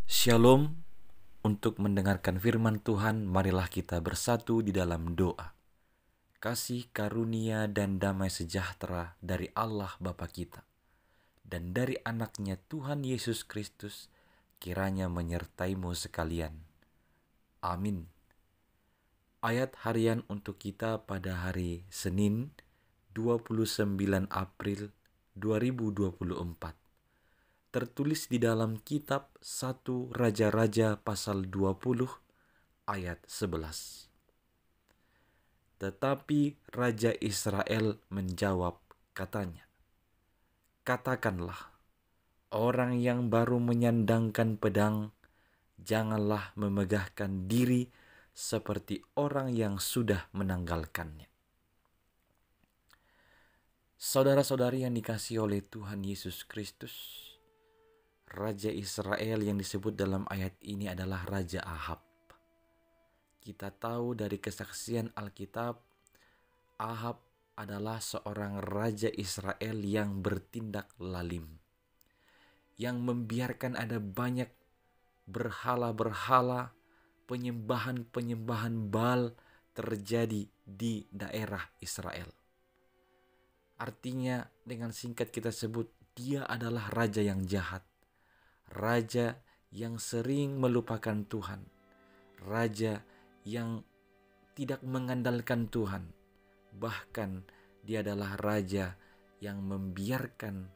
Shalom. Untuk mendengarkan firman Tuhan, marilah kita bersatu di dalam doa. Kasih karunia dan damai sejahtera dari Allah Bapa kita dan dari anaknya Tuhan Yesus Kristus kiranya menyertaimu sekalian. Amin. Ayat harian untuk kita pada hari Senin 29 April 2024. Tertulis di dalam kitab 1 Raja-Raja pasal 20 ayat 11. Tetapi Raja Israel menjawab katanya, "Katakanlah, orang yang baru menyandangkan pedang, janganlah memegahkan diri seperti orang yang sudah menanggalkannya." Saudara-saudari yang dikasihi oleh Tuhan Yesus Kristus, Raja Israel yang disebut dalam ayat ini adalah Raja Ahab. Kita tahu dari kesaksian Alkitab, Ahab adalah seorang Raja Israel yang bertindak lalim, yang membiarkan ada banyak berhala-berhala, penyembahan-penyembahan Baal terjadi di daerah Israel. Artinya dengan singkat kita sebut, dia adalah raja yang jahat, raja yang sering melupakan Tuhan, raja yang tidak mengandalkan Tuhan. Bahkan dia adalah raja yang membiarkan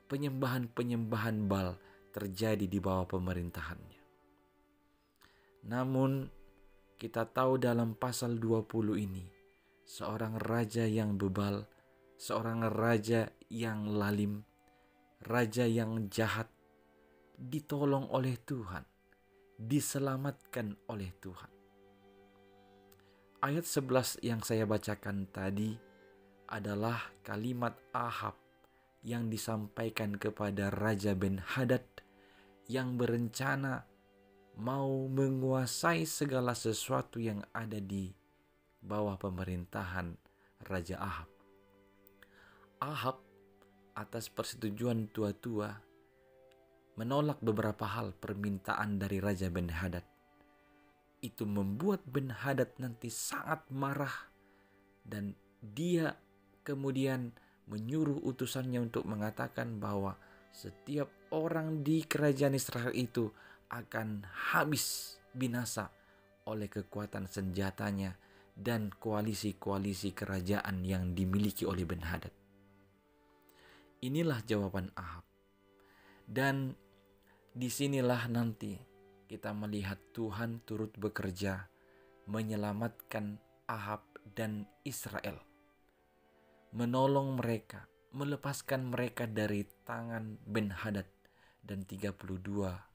penyembahan-penyembahan Baal terjadi di bawah pemerintahannya. Namun kita tahu dalam pasal 20 ini, seorang raja yang bebal, seorang raja yang lalim, raja yang jahat, ditolong oleh Tuhan, diselamatkan oleh Tuhan. Ayat 11 yang saya bacakan tadi adalah kalimat Ahab yang disampaikan kepada Raja Ben-Hadad yang berencana mau menguasai segala sesuatu yang ada di bawah pemerintahan Raja Ahab. Ahab atas persetujuan tua-tua menolak beberapa hal permintaan dari Raja Ben-Hadad. Itu membuat Ben-Hadad nanti sangat marah dan dia kemudian menyuruh utusannya untuk mengatakan bahwa setiap orang di kerajaan Israel itu akan habis binasa oleh kekuatan senjatanya dan koalisi-koalisi kerajaan yang dimiliki oleh Ben-Hadad. Inilah jawaban Ahab. Dan disinilah nanti kita melihat Tuhan turut bekerja menyelamatkan Ahab dan Israel, menolong mereka, melepaskan mereka dari tangan Ben-Hadad dan 32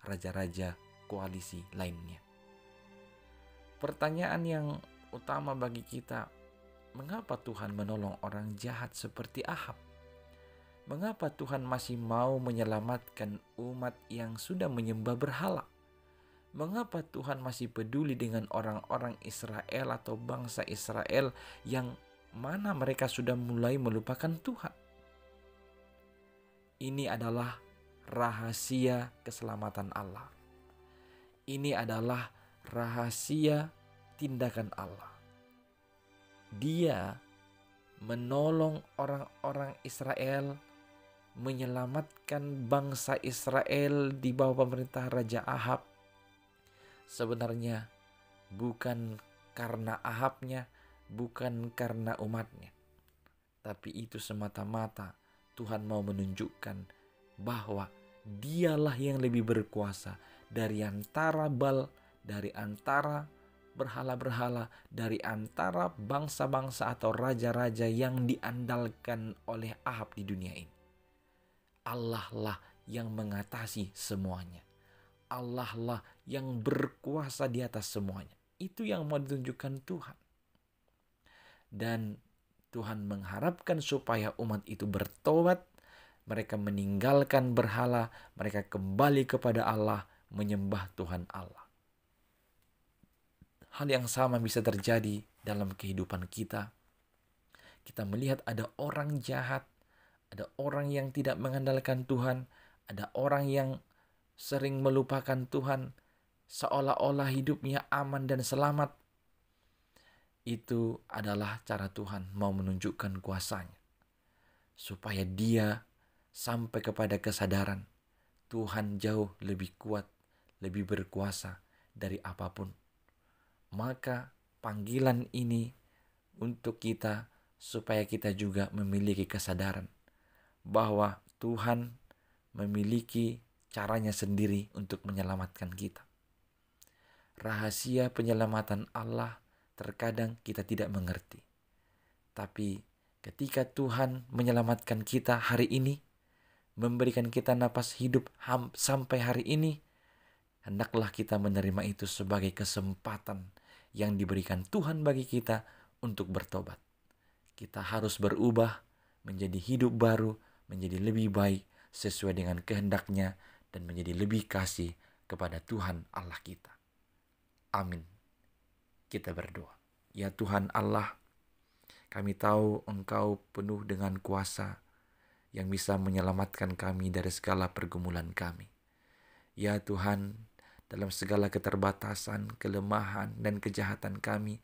raja-raja koalisi lainnya. Pertanyaan yang utama bagi kita, mengapa Tuhan menolong orang jahat seperti Ahab? Mengapa Tuhan masih mau menyelamatkan umat yang sudah menyembah berhala? Mengapa Tuhan masih peduli dengan orang-orang Israel atau bangsa Israel yang mana mereka sudah mulai melupakan Tuhan? Ini adalah rahasia keselamatan Allah. Ini adalah rahasia tindakan Allah. Dia menolong orang-orang Israel, menyelamatkan bangsa Israel di bawah pemerintah Raja Ahab. Sebenarnya bukan karena Ahabnya, bukan karena umatnya, tapi itu semata-mata Tuhan mau menunjukkan bahwa dialah yang lebih berkuasa dari antara Baal, dari antara berhala-berhala, dari antara bangsa-bangsa atau raja-raja yang diandalkan oleh Ahab di dunia ini. Allah lah yang mengatasi semuanya. Allah lah yang berkuasa di atas semuanya. Itu yang mau ditunjukkan Tuhan. Dan Tuhan mengharapkan supaya umat itu bertobat, mereka meninggalkan berhala, mereka kembali kepada Allah, menyembah Tuhan Allah. Hal yang sama bisa terjadi dalam kehidupan kita. Kita melihat ada orang jahat, ada orang yang tidak mengandalkan Tuhan, ada orang yang sering melupakan Tuhan, seolah-olah hidupnya aman dan selamat. Itu adalah cara Tuhan mau menunjukkan kuasa-Nya, supaya dia sampai kepada kesadaran Tuhan jauh lebih kuat, lebih berkuasa dari apapun. Maka panggilan ini untuk kita supaya kita juga memiliki kesadaran bahwa Tuhan memiliki caranya sendiri untuk menyelamatkan kita. Rahasia penyelamatan Allah terkadang kita tidak mengerti. Tapi ketika Tuhan menyelamatkan kita hari ini, memberikan kita napas hidup sampai hari ini, hendaklah kita menerima itu sebagai kesempatan yang diberikan Tuhan bagi kita untuk bertobat. Kita harus berubah menjadi hidup baru, menjadi lebih baik sesuai dengan kehendak-Nya, dan menjadi lebih kasih kepada Tuhan Allah kita. Amin. Kita berdoa. Ya Tuhan Allah, kami tahu Engkau penuh dengan kuasa yang bisa menyelamatkan kami dari segala pergumulan kami. Ya Tuhan, dalam segala keterbatasan, kelemahan, dan kejahatan kami,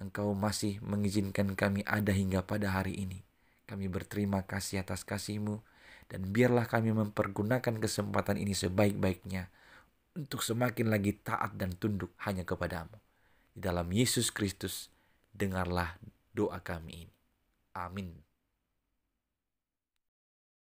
Engkau masih mengizinkan kami ada hingga pada hari ini. Kami berterima kasih atas kasih-Mu, dan biarlah kami mempergunakan kesempatan ini sebaik-baiknya untuk semakin lagi taat dan tunduk hanya kepada-Mu. Di dalam Yesus Kristus, dengarlah doa kami ini. Amin.